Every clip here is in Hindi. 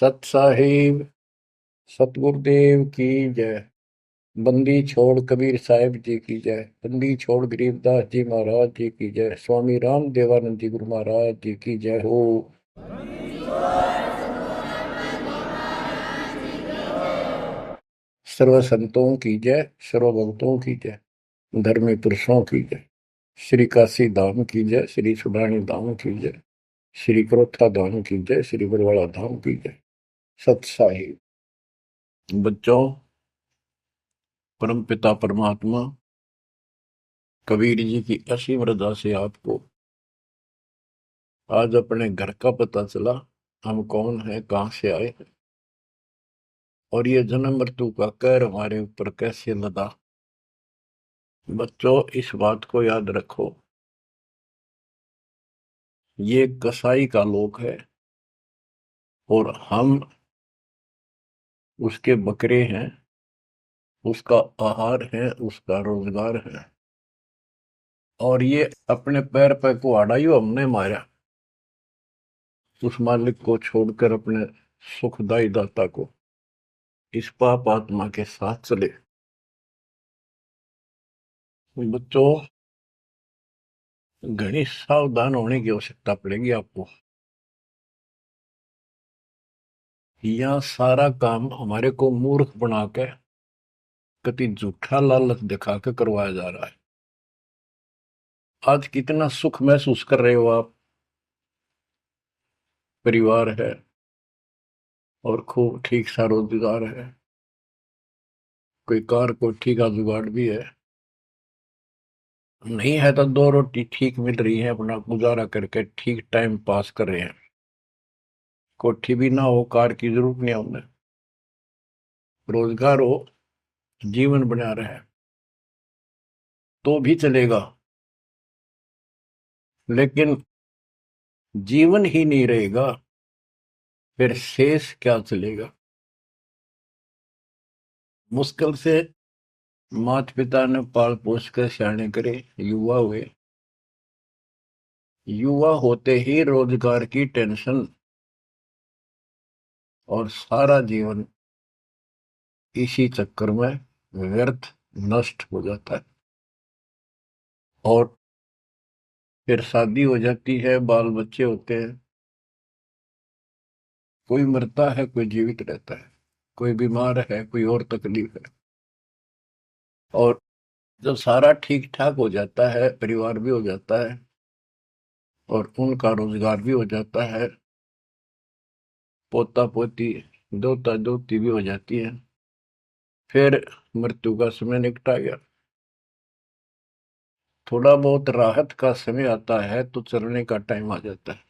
सत साहिब सतगुरुदेव की जय। बंदी छोड़ कबीर साहिब जी की जय। बंदी छोड़ गरीबदास जी महाराज जी की जय। स्वामी राम देवानंद जी गुरु महाराज जी की जय हो। सर्व संतों की जय, सर्व भक्तों की जय, धर्मी पुरुषों की जय। श्री काशी धाम की जय, श्री सुब्राणी धाम की जय, श्री क्रोथा धाम की जय, श्री बरवाड़ा धाम की जय। सत साहिब बच्चों, परम पिता परमात्मा कबीर जी की असीम रजा से आपको आज अपने घर का पता चला। हम कौन है, कहां से आए हैं, और ये जन्म मृत्यु का कहर हमारे ऊपर कैसे लदा। बच्चों, इस बात को याद रखो, ये कसाई का लोक है और हम उसके बकरे हैं, उसका आहार है, उसका रोजगार है। और ये अपने पैर पे कुहाड़ा हमने मारा, उस मालिक को छोड़कर अपने सुखदाई दाता को इस पाप आत्मा के साथ चले। बच्चों, घनी सावधान होने की आवश्यकता पड़ेगी आपको। यह सारा काम हमारे को मूर्ख बना के कति झूठा लालच दिखा के करवाया जा रहा है। आज कितना सुख महसूस कर रहे हो आप, परिवार है और खूब ठीक सा रोजगार है, कोई कार को ठीक का जुगाड़ भी है, नहीं है तो दो रोटी ठीक मिल रही है, अपना गुजारा करके ठीक टाइम पास कर रहे हैं। कोठी भी ना हो, कार की जरूरत नहीं है उन्हें, रोजगार हो, जीवन बना रहे तो भी चलेगा। लेकिन जीवन ही नहीं रहेगा, फिर शेष क्या चलेगा। मुश्किल से माता पिता ने पाल पोस कर सियाने करे, युवा हुए, युवा होते ही रोजगार की टेंशन और सारा जीवन इसी चक्कर में व्यर्थ नष्ट हो जाता है। और फिर शादी हो जाती है, बाल बच्चे होते हैं, कोई मरता है, कोई जीवित रहता है, कोई बीमार है, कोई और तकलीफ है। और जब सारा ठीक ठाक हो जाता है, परिवार भी हो जाता है और उनका रोजगार भी हो जाता है, पोता पोती दोता दोती भी हो जाती है, फिर मृत्यु का समय निकटा गया। थोड़ा बहुत राहत का समय आता है तो चलने का टाइम आ जाता है।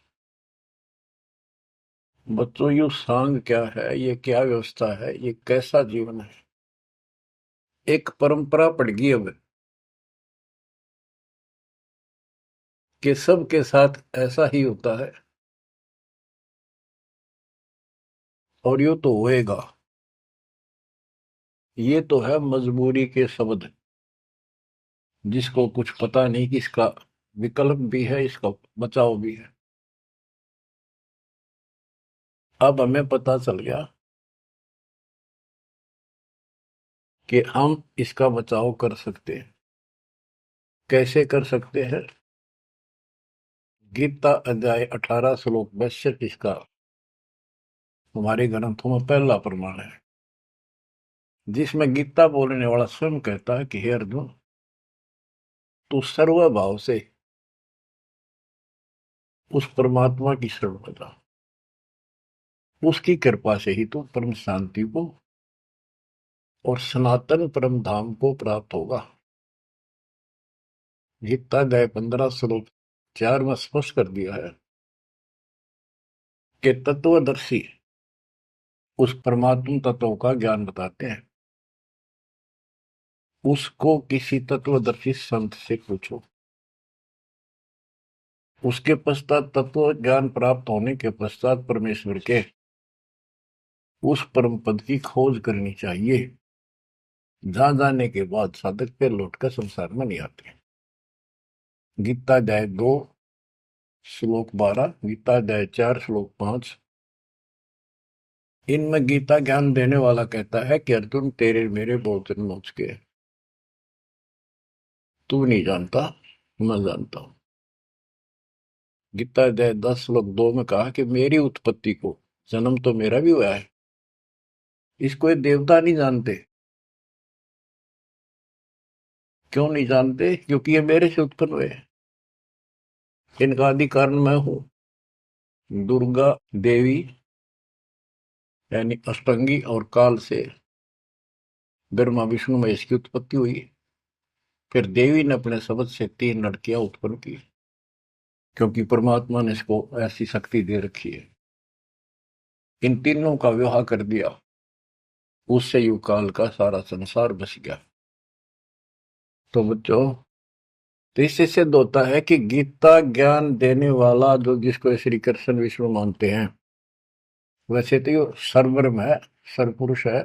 बच्चों, यू सांग क्या है, ये क्या व्यवस्था है, ये कैसा जीवन है। एक परंपरा पड़ गई अब कि सबके साथ ऐसा ही होता है और यो तो होएगा। ये तो है मजबूरी के शब्द, जिसको कुछ पता नहीं कि इसका विकल्प भी है, इसका बचाव भी है। अब हमें पता चल गया कि हम इसका बचाव कर सकते हैं। कैसे कर सकते हैं? गीता अध्याय 18 श्लोक 62 इसका हमारे ग्रंथों में पहला प्रमाण है, जिसमें गीता बोलने वाला स्वयं कहता है कि हे अर्जुन, तू सर्वभाव से उस परमात्मा की शरण में जा, उसकी कृपा से ही तू परम शांति को और सनातन परम धाम को प्राप्त होगा। गीता अध्याय 15 श्लोक 4 में स्पष्ट कर दिया है कि तत्वदर्शी उस परमात्म तत्व का ज्ञान बताते हैं, उसको किसी तत्वदर्शी संत से पूछो। उसके पश्चात तत्व ज्ञान प्राप्त होने के पश्चात परमेश्वर के उस परम पद की खोज करनी चाहिए, जहां जाने के बाद साधक पे लौटकर संसार में नहीं आते। गीता अध्याय 2 श्लोक 12, गीता अध्याय 4 श्लोक 5, इनमें गीता ज्ञान देने वाला कहता है कि अर्जुन तेरे मेरे बहुत जन्म हो चुके हैं, तू नहीं जानता, मैं जानता हूं। गीता अध्याय 10 श्लोक 2 में कहा कि मेरी उत्पत्ति को, जन्म तो मेरा भी हुआ है, इसको ये देवता नहीं जानते। क्यों नहीं जानते? क्योंकि ये मेरे से उत्पन्न हुए हैं। इनका आदि कारण मैं हूं। दुर्गा देवी यानी अष्टंगी और काल से ब्रह्मा विष्णु महेश की उत्पत्ति हुई। फिर देवी ने अपने शब्द से 3 लड़कियां उत्पन्न की, क्योंकि परमात्मा ने इसको ऐसी शक्ति दे रखी है। इन तीनों का विवाह कर दिया, उससे युग काल का सारा संसार बस गया। तो बच्चों, तो इससे सिद्ध होता है कि गीता ज्ञान देने वाला जो, जिसको श्री कृष्ण विष्णु मानते हैं, वैसे तो ये सर्वब्रह्म है, सर्वपुरुष है।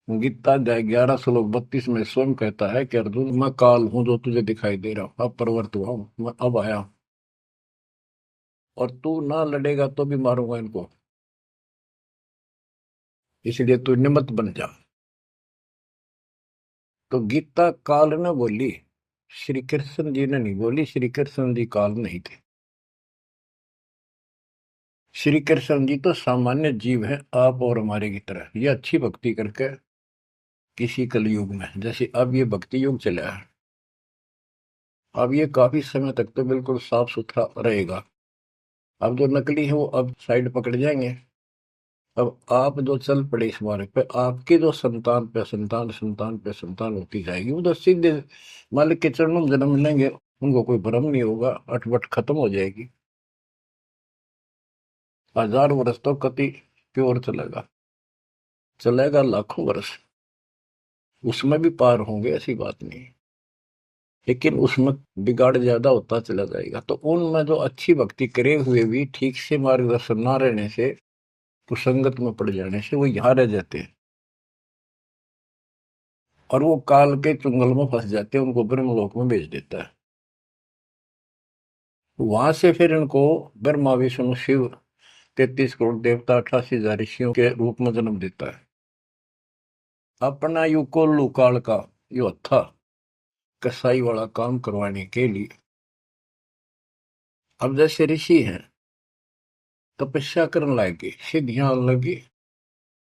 गीता अध्याय 11 श्लोक 32 में स्वयं कहता है कि अर्जुन, मैं काल हूं जो तुझे दिखाई दे रहा हूं, अब प्रवर्त हुआ हूं, मैं अब आया हूं, और तू ना लड़ेगा तो भी मारूंगा इनको, इसलिए तू निमित्त बन जा। तो गीता काल ने बोली, श्री कृष्ण जी ने नहीं बोली। श्री कृष्ण जी काल नहीं थे। श्री कृष्ण जी तो सामान्य जीव है, आप और हमारे की तरह। ये अच्छी भक्ति करके किसी कलयुग में, जैसे अब ये भक्ति युग चला है, अब ये काफी समय तक तो बिल्कुल साफ सुथरा रहेगा। अब जो नकली है वो अब साइड पकड़ जाएंगे। अब आप जो चल पड़े इस मार्ग पे, आपकी जो संतान पे संतान संतान पे संतान होती जाएगी, वो तो सीधे मालिक के चरणों में जन्म लेंगे। उनको कोई भ्रम नहीं होगा, अटपट खत्म हो जाएगी। 1000 वर्ष तो कति प्योर चलेगा, चलेगा लाखों वर्ष, उसमें भी पार होंगे, ऐसी बात नहीं। लेकिन उसमें बिगाड़ ज्यादा होता चला जाएगा। तो उनमें जो अच्छी भक्ति करे हुए भी ठीक से मार्गदर्शन ना रहने से, कुसंगत में पड़ जाने से, वो यहाँ रह जाते हैं और वो काल के चुंगल में फंस जाते हैं, उनको ब्रह्मलोक में भेज देता है। वहां से फिर इनको ब्रह्मा विष्णु शिव 33 करोड़ देवता 88,000 ऋषियों के रूप में जन्म देता है। अपना युकोल्लू काल का यो था कसाई वाला काम करवाने के लिए। अब जैसे ऋषि हैं, तपस्या करने लगे, सिद्धियां लगी,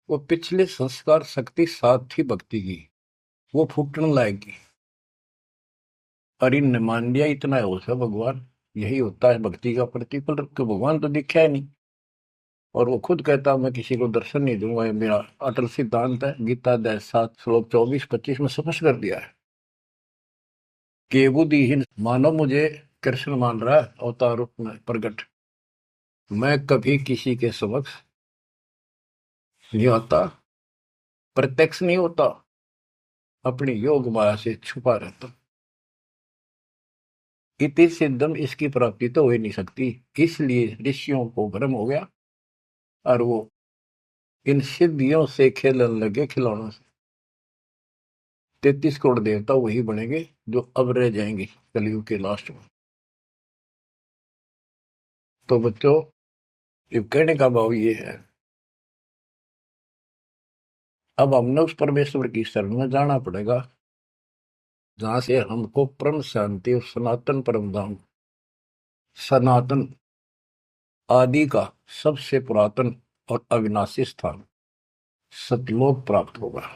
वो पिछले संस्कार शक्ति साथ थी भक्ति की, वो फूटने लायकी। और इनने मान लिया इतना हो सा भगवान, यही होता है भक्ति का प्रतिफल। तो भगवान तो दिखा है नहीं, और वो खुद कहता मैं किसी को दर्शन नहीं दूंगा, ये मेरा अटल सिद्धांत है। गीता अध्याय 7 श्लोक 24-25 में स्पष्ट कर दिया है कि बुद्धिहीन मानव मुझे कृष्ण मान रहा है अवतार रूप में प्रकट, मैं कभी किसी के समक्ष नहीं आता, प्रत्यक्ष नहीं होता, अपनी योग माया से छुपा रहता। इति सिद्धम, इसकी प्राप्ति तो हो ही नहीं सकती। इसलिए ऋषियों को भ्रम हो गया और वो इन सिद्धियों से खेलने लगे, खिलौनों से। 33 करोड़ देवता वही बनेंगे जो अब रह जाएंगे कलयुग के लास्ट में। तो बच्चों, ये कहने का भाव ये है, अब हमने उस परमेश्वर की शरण में जाना पड़ेगा जहां से हमको परम शांति और सनातन परम धाम, सनातन आदि का सबसे पुरातन और अविनाशी स्थान सतलोक प्राप्त होगा।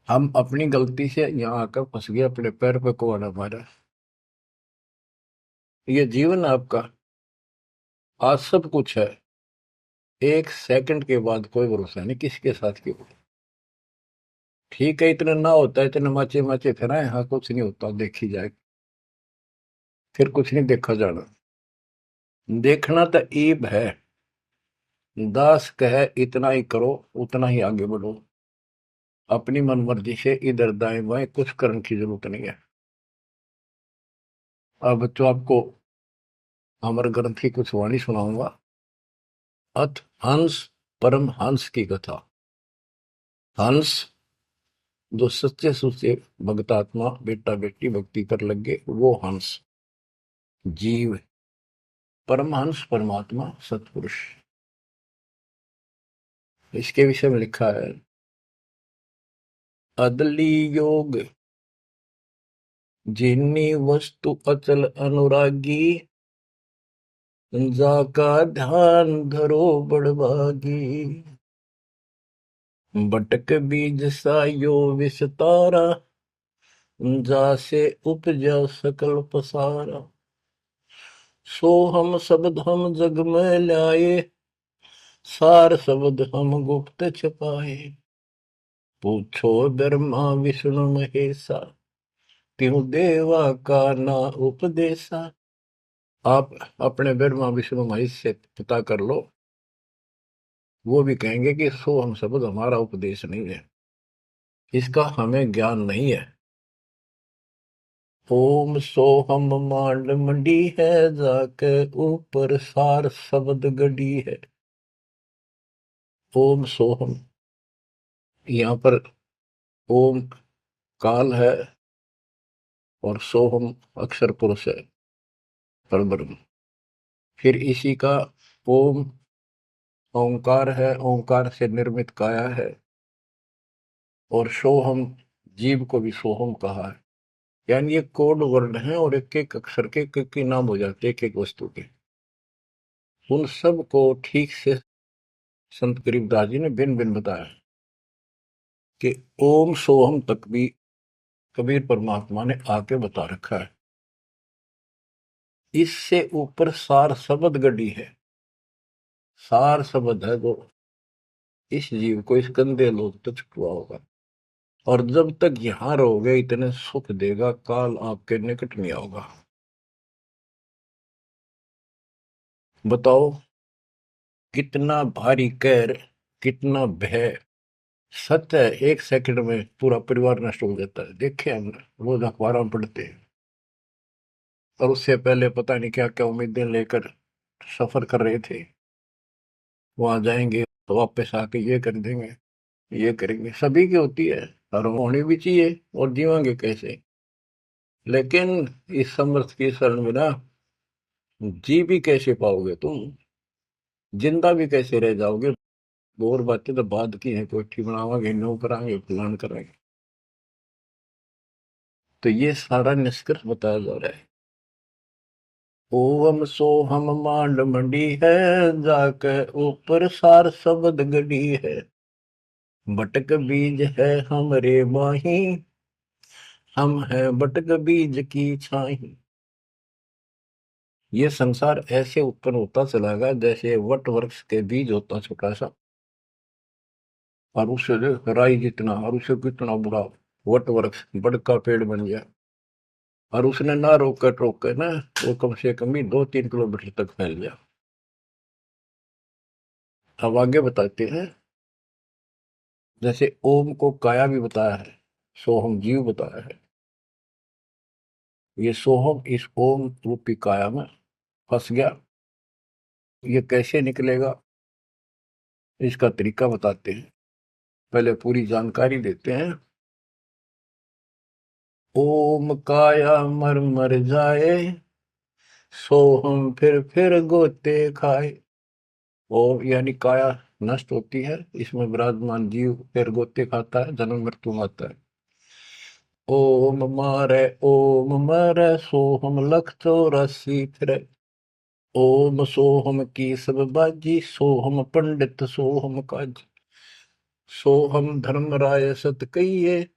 हम अपनी गलती से यहाँ आकर फंस गए, अपने पैर पे कुआं मारा। ये जीवन आपका, आज सब कुछ है, 1 सेकंड के बाद कोई भरोसा नहीं किसके साथ क्यों। ठीक है, इतना ना होता है, इतने माचे माचे फिराए, हाँ कुछ नहीं होता, देखी जाए, फिर कुछ नहीं देखा जाना। देखना तो ईब है, दास कहे इतना ही करो, उतना ही आगे बढ़ो, अपनी मन मर्जी से इधर दाएं बाएं कुछ करने की जरूरत नहीं है। अब बच्चों, आपको अमर ग्रंथ की कुछ वाणी सुनाऊंगा। अथ हंस परम हंस की कथा। हंस जो सच्चे सुच्चे भक्तात्मा बेटा बेटी भक्ति कर लगे, वो हंस जीव। परमहंस परमात्मा सतपुरुष, इसके विषय में लिखा है, अदली योग जिन्नी वस्तु अचल अनुरागी, जाका ध्यान धरो बड़भागी। बटक बीज सायो विस्तारा, जासे उपजा सकल पसारा। सो हम शब्द हम जग में लाए, सार शब्द हम गुप्त छपाए। पूछो ब्रह्मा विष्णु महेशा, त्यों देवा का ना उपदेशा। आप अपने ब्रह्मा विष्णु महेश से पता कर लो, वो भी कहेंगे कि सो हम शब्द हमारा उपदेश नहीं है, इसका हमें ज्ञान नहीं है। ओम सोहम मांड मंडी है, जाके ऊपर सार शब्द गड़ी है। ओम सोहम, यहाँ पर ओम काल है और सोहम अक्षर पुरुष है, परब्रह्म। फिर इसी का ओम ओंकार है, ओंकार से निर्मित काया है, और सोहम जीव को भी सोहम कहा है। यानी ये कोड वर्ण है और एक एक अक्षर के एक नाम हो जाते हैं, एक एक वस्तु के। उन सब को ठीक से संत गरीबदास जी ने भिन्न भिन्न बताया कि ओम सोहम तक भी कबीर परमात्मा ने आके बता रखा है। इससे ऊपर सार शब्द गढ़ी है, सार शब्द है जो इस जीव को इस गंदे लोग तक छुआ होगा, और जब तक यहां रहोगे इतने सुख देगा, काल आपके निकट नहीं आओगा। बताओ कितना भारी कहर, कितना भय। सत्य है, एक सेकंड में पूरा परिवार नष्ट हो जाता है, देखे हम रोज अखबारों में पढ़ते हैं। और उससे पहले पता नहीं क्या क्या उम्मीदें लेकर सफर कर रहे थे, वहां जाएंगे तो वापस आके ये कर देंगे, ये करेंगे। सभी की होती है और होनी भी चाहिए, और जीवांगे कैसे। लेकिन इस समर्थ की शरण में ना जी भी कैसे पाओगे तुम, जिंदा भी कैसे रह जाओगे। और बातें तो बाद की है, कोठी बनावांगे, नो करांगे, प्लान करांगे। तो ये सारा निष्कर्ष बताया जा रहा है। ओम सोहम मांड मंडी है, जाके ऊपर सार शब्द गढ़ी है। बटक बीज है हमरे माही, हम है बटक बीज की छाही। ये संसार ऐसे उत्पन्न होता चला गया जैसे वट वृक्ष के बीज होता छोटा सा, और उससे राई जितना, और उससे कितना बड़ा वट वृक्ष बड़का पेड़ बन गया। और उसने ना रोक कर टोक कर ना, वो कम से कम भी 2-3 किलोमीटर तक फैल गया। अब आगे बताते हैं, जैसे ओम को काया भी बताया है, सोहम जीव बताया है। ये सोहम इस ओम रूपी काया में फंस गया, ये कैसे निकलेगा इसका तरीका बताते हैं। पहले पूरी जानकारी देते हैं। ओम काया मर मर जाए, सोहम फिर गोते खाए। ओम यानी काया नष्ट होती है, इसमें विराजमान जीव फिर गोते खाता है, जन्म मृत्यु आता है। ओम मारे सोहम लख 84 फिरे। ओम सोहम की सब बाजी, सोहम पंडित सोहम काज। सोहम धर्म राय सत कहिए,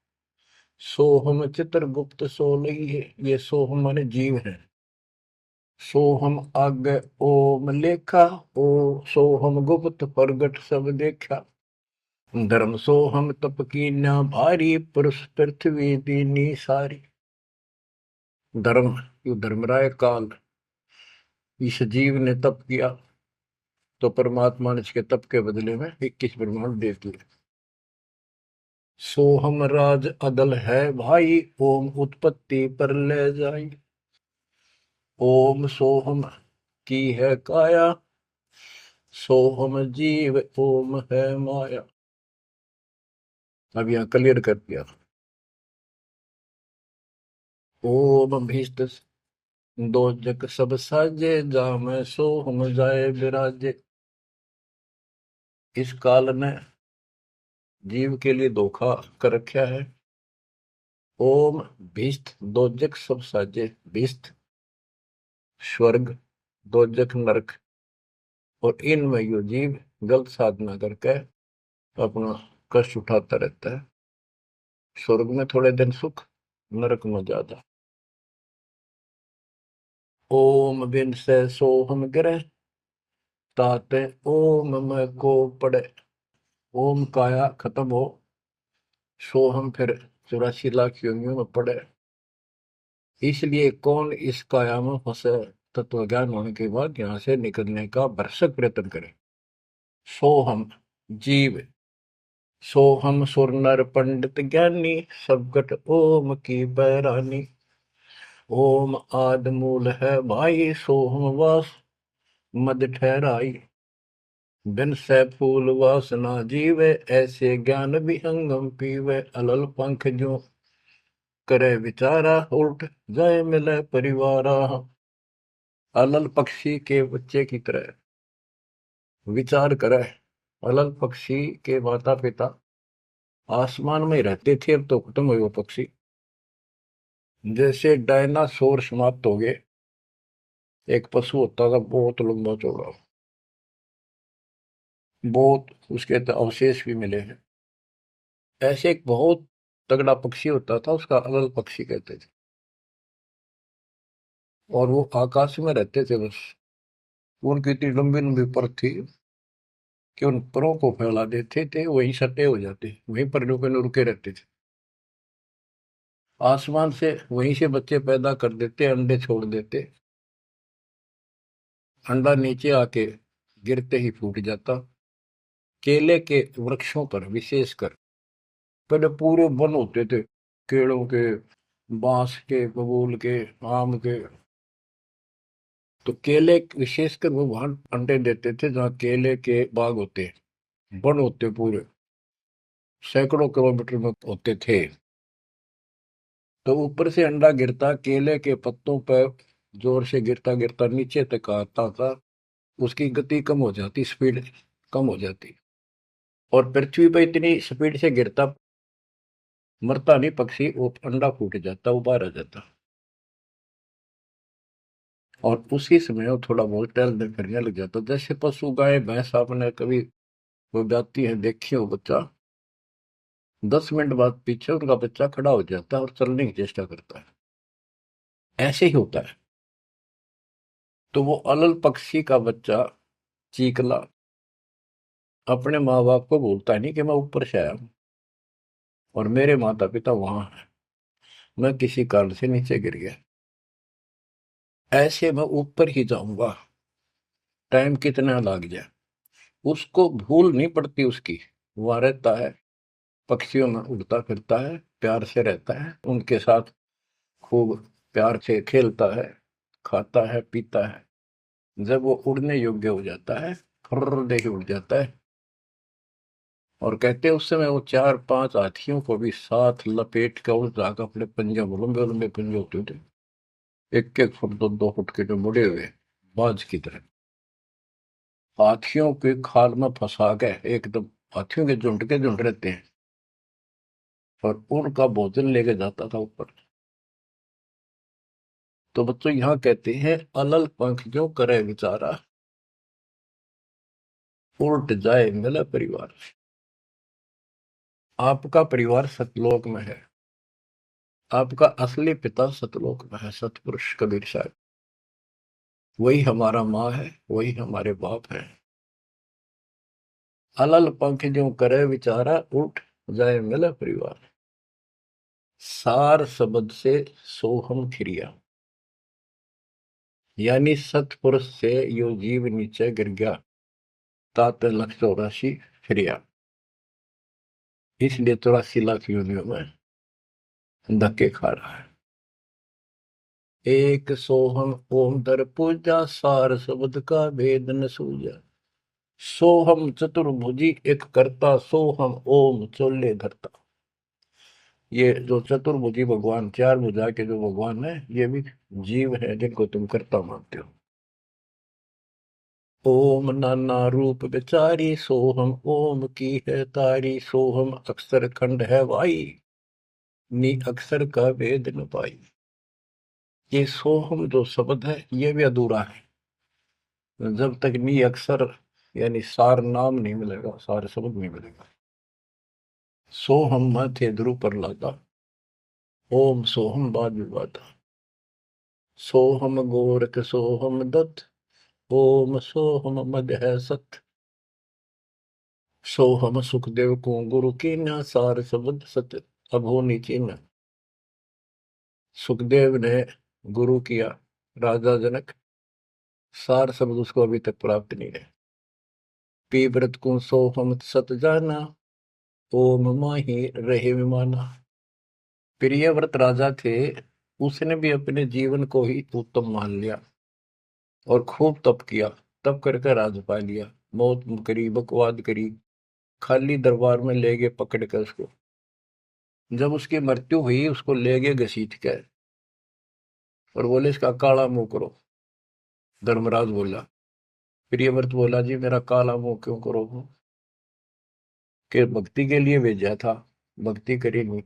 सोहम चित्रगुप्त सो लइए। ये सोहम माने जीव है। सोहम आगे ओम लेखा, ओ सोहम गुप्त प्रगट सब देखा। धर्म सोहम तप की ना भारी, पुरुष पृथ्वी दीनी सारी। धर्म, यो धर्मराय काल, इस जीव ने तप किया तो परमात्मा ने इसके तप के बदले में 21 ब्रह्मांड दे दिए। सोहम राज अदल है भाई, ओम उत्पत्ति पर ले जाई। ओम सोहम की है काया, सोहम जीव ओम है माया। अब यहां क्लियर कर दिया। ओम भीष्ट दो जग सब साजे, जामे सो हम जाए विराजे। इस काल ने जीव के लिए धोखा कर रखा है। ओम भीष्ट दोजक सब साजे, भीष्ट स्वर्ग, दोजक नरक, और इनमें यो जीव गलत साधना करके अपना कष्ट उठाता रहता है। स्वर्ग में थोड़े दिन सुख, नरक में ज्यादा। ओम बिन से सोहम गिरे, ताते ओम में को पड़े। ओम काया खत्म हो, सोहम फिर 84 लाख योनियों में पड़े। इसलिए कौन इस काया में फंसे, तत्व ज्ञान होने के बाद यहां से निकलने का भरसक प्रयत्न करे। सोहम जीव, सोहम सुर नर पंडित ज्ञानी, सबगट ओम की बैरानी। ओम आद मूल है भाई, सोहम वास मद ठहराई। बिन से फूल वासना जीवे, ऐसे ज्ञान विहंगम पीवे। अलल पंख जो करे विचारा, उल्ट जाए मिले परिवारा। अलल पक्षी के बच्चे की तरह विचार करे। अलल पक्षी के माता पिता आसमान में रहते थे, अब तो खत्म हुए वो पक्षी। जैसे डायनासोर समाप्त हो गए। एक पशु होता था बहुत लंबा चौड़ा, बहुत उसके तो अवशेष भी मिले हैं। ऐसे एक बहुत तगड़ा पक्षी होता था, उसका अलल पक्षी कहते थे। और वो आकाश में रहते थे बस। उनकी इतनी लंबी लंबी पर थी कि उन परों को फैला देते थे, वहीं सटे हो जाते, वहीं पर रुके न रुके रहते थे। आसमान से वहीं से बच्चे पैदा कर देते, अंडे छोड़ देते। अंडा नीचे आके गिरते ही फूट जाता। केले के वृक्षों पर विशेषकर पहले पूरे वन होते थे, केलों के, बांस के, बबूल के, आम के। तो केले विशेषकर वो वहां अंडे देते थे जहाँ केले के बाग होते, वन होते पूरे, सैकड़ों किलोमीटर में होते थे। तो ऊपर से अंडा गिरता, केले के पत्तों पर जोर से गिरता गिरता नीचे तक आता था। उसकी गति कम हो जाती, स्पीड कम हो जाती, और पृथ्वी पर इतनी स्पीड से गिरता, मरता नहीं पक्षी, वो अंडा फूट जाता, वो बाहर आ जाता। और उसी समय वो थोड़ा बहुत टहलने फिरने लग जाता। जैसे पशु गाय भैंस आपने कभी वो जाती है देखी हो, बच्चा 10 मिनट बाद पीछे उनका बच्चा खड़ा हो जाता है और चलने की चेष्टा करता है। ऐसे ही होता है। तो वो अलल पक्षी का बच्चा चीकला अपने माँ बाप को बोलता नहीं कि मैं ऊपर से आया हूं और मेरे माता पिता वहां हैं, मैं किसी कारण से नीचे गिर गया, ऐसे मैं ऊपर ही जाऊंगा, टाइम कितना लग जाए। उसको भूल नहीं पड़ती उसकी, वहां रहता है, पक्षियों में उड़ता फिरता है, प्यार से रहता है उनके साथ, खूब प्यार से खेलता है, खाता है, पीता है। जब वो उड़ने योग्य हो जाता है, फर्र दे के उड़ जाता है। और कहते हैं उस समय वो 4-5 हाथियों को भी साथ लपेट कर उड़ जाकर अपने पंजे में, लंबे लंबे पंजे होते थे, 1-1 फुट 2-2 फुट के, जो मुड़े हुए बाज की तरह, हाथियों के खाल में फंसा के एकदम, हाथियों के झुंड रहते हैं, और उनका भोजन लेके जाता था ऊपर। तो बच्चों यहाँ कहते हैं अलल पंख जो करे विचारा, उल्ट जाए मिला परिवार। आपका परिवार सतलोक में है, आपका असली पिता सतलोक में है, सतपुरुष कबीर साहब। वही हमारा माँ है, वही हमारे बाप है। अलल पंख जो करे विचारा, उठ जाए मिला परिवार। सार शब्द से सोहम खिरिया, यानी सतपुरुष से यो जीव नीचे गिर गया, तात 184 फिरिया। इसलिए 84 लाख योनियों में धक्के खा रहा है। एक सोहम ओम दर पूजा, सार शब्द का भेद न सूझा। सोहम चतुर्भुजी एक करता, सोहम ओम चोले धरता। ये जो चतुर्भुजी भगवान, चार भुजा के जो भगवान है, ये भी जीव है जिनको तुम कर्ता मानते हो। ओम नाना रूप विचारी सोहम, ओम की है तारी सोहम, अक्षर खंड है वाई, नी अक्षर का वेद न पाई। ये सोहम जो शब्द है ये भी अधूरा है, जब तक नी अक्षर यानी सार नाम नहीं मिलेगा, सार शब्द नहीं मिलेगा। सोहम माथे ध्रुव पर लादा, ओम सोहम बाद विवादा, सोहम गोरख सोहम दत्त, ओम सोहम मद है सत, सोहम सुखदेव को गुरु की न, सार शब्द सत अभो नीचीन। सुखदेव ने गुरु किया राजा जनक, सार शब्द उसको अभी तक प्राप्त नहीं है। पी व्रत को सोहम सत जाना, ओम माही रहे विमाना। प्रियव्रत राजा थे, उसने भी अपने जीवन को ही उत्तम मान लिया और खूब तप किया। तप करके राज पा लिया, मौत करी, बकवाद करी, खाली दरबार में ले गए पकड़ कर उसको। जब उसकी मृत्यु हुई उसको ले गए घसीट कर और बोले इसका काला मुंह करो। धर्मराज बोला, प्रियव्रत बोला जी मेरा काला मुंह क्यों करो, कि भक्ति के लिए भेजा था, भक्ति करी नहीं,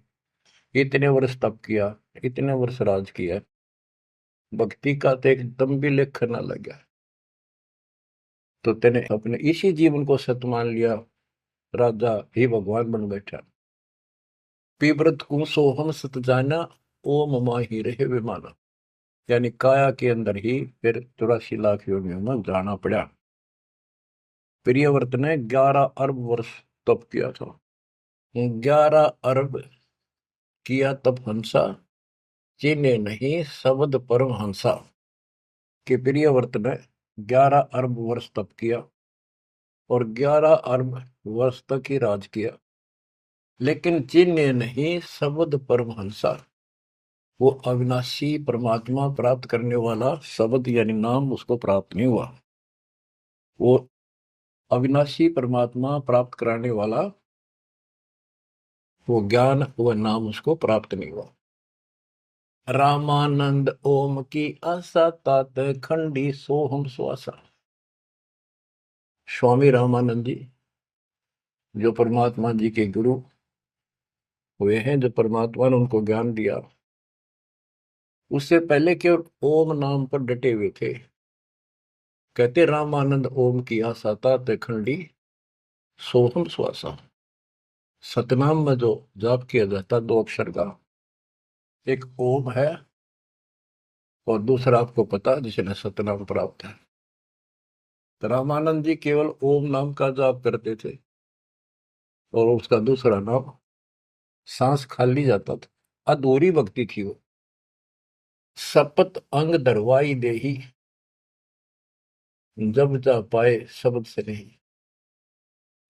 इतने वर्ष तप किया, इतने वर्ष राज किया, भक्ति का तो एकदम भी लेख न लगा, तो तेने अपने इसी जीवन को सत मान लिया, राजा ही भगवान बन बैठा। पीव्रत को सोहम सत जाना, ओम माही रहे विमाना। यानी काया के अंदर ही फिर 84 लाख योनियों में जाना पड़ा। प्रियव्रत ने 11 अरब वर्ष तप किया था। 11 अरब किया तप हंसा, चीने नहीं शब्द परम हंसा। कि प्रियव्रत ने 11 अरब वर्ष तप किया और 11 अरब वर्ष तक ही राज किया, लेकिन चीने नहीं शब्द परम हंसा। वो अविनाशी परमात्मा प्राप्त करने वाला शब्द यानी नाम उसको प्राप्त नहीं हुआ। वो अविनाशी परमात्मा प्राप्त कराने वाला वो ज्ञान, वो नाम उसको प्राप्त नहीं हुआ। रामानंद ओम की आशा, तात खंडी सोहम स्वासा। स्वामी रामानंद जी जो परमात्मा जी के गुरु हुए हैं, जो परमात्मा ने उनको ज्ञान दिया, उससे पहले केवल ओम नाम पर डटे हुए थे। कहते रामानंद ओम की आशा, तात खंडी सोहम स्वासा। सतनाम में जो जाप किया जाता 2 अक्षर का, एक ओम है और दूसरा आपको पता जिसने सतनाम प्राप्त है। तो रामानंद जी केवल ओम नाम का जाप करते थे और उसका दूसरा नाम, सांस खाली जाता था, अधूरी भक्ति थी वो। सपत अंग दरवाई देही, जब जा पाए शब्द से नहीं।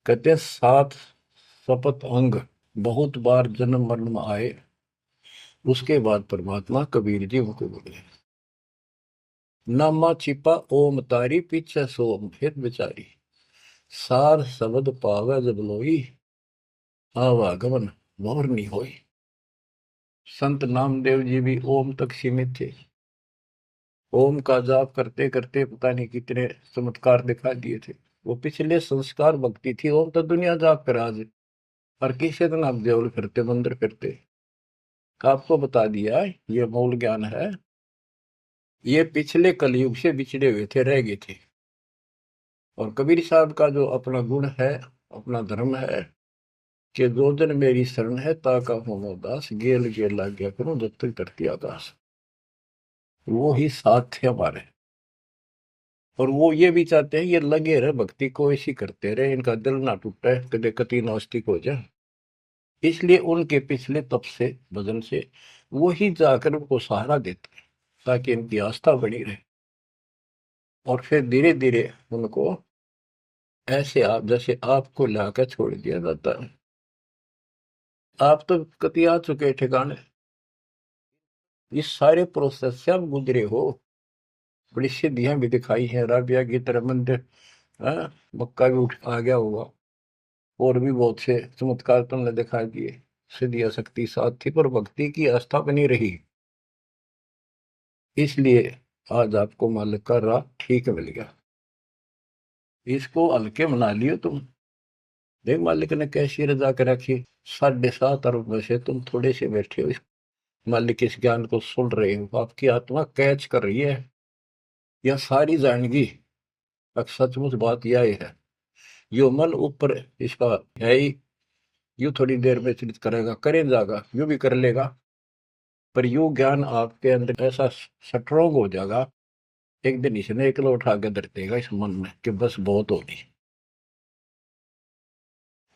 कहते 7 सपत अंग बहुत बार जन्म मरण में आए, उसके बाद परमात्मा कबीर जी उनको बोले, नामा छिपा ओम तारी, पीछे सोम फिर बिचारी। सार शब्द पावे जब लोई, आवागमन मोर नहीं होई। संत नामदेव जी भी ओम तक सीमित थे। ओम का जाप करते करते पता नहीं कितने चमत्कार दिखा दिए थे। वो पिछले संस्कार भक्ति थी। ओम तो दुनिया जाप कर आज, और किसी दिन आप देवल फिरते मंदिर फिरते। आपको बता दिया ये मूल ज्ञान है। ये पिछले कलयुग से बिछड़े हुए थे, रह गए थे। और कबीर साहब का जो अपना गुण है, अपना धर्म है कि दो दिन मेरी शरण है, ताका हो दास, गेल गेल लाग गया करूं जब तक धरती आकाश। वो ही साथ थे हमारे। और वो ये भी चाहते हैं ये लगे रहे भक्ति को, ऐसी करते रहे, इनका दिल ना टूटे, कदे कति नास्तिक हो जाए। इसलिए उनके पिछले तप से, भजन से वो ही जाकर उनको सहारा देते हैं ताकि इनकी आस्था बनी रहे। और फिर धीरे धीरे उनको ऐसे आप जैसे आपको लाकर छोड़ दिया जाता है। आप तो कति आ चुके ठिकाने, इस सारे प्रोसेस से आप गुजरे हो, बड़ी सिद्धियां भी दिखाई हैं, राबिया की तरह मंदिर, मक्का भी उठ आ गया होगा, और भी बहुत से चमत्कार तुमने दिखा दिए। सिद्धि शक्ति साथ थी पर भक्ति की आस्था बनी रही, इसलिए आज आपको मालिक का राह ठीक मिल गया। इसको हल्के मना लियो तुम। देख मालिक ने कैसी रजा कर रखी, 7.5 अरब में से तुम थोड़े से बैठे हो, मालिक इस ज्ञान को सुन रहे हो, आपकी आत्मा कैच कर रही है, यह सारी जानेगी। अब सचमुच बात यह है, यो मन ऊपर इसका है ही, यू थोड़ी देर में चिंतित करेगा, करें जाएगा, यू भी कर लेगा, पर यू ज्ञान आपके अंदर ऐसा स्ट्रोंग हो जाएगा, एक दिन इसने एकला उठा के धर देगा इस मन में कि बस बहुत होगी।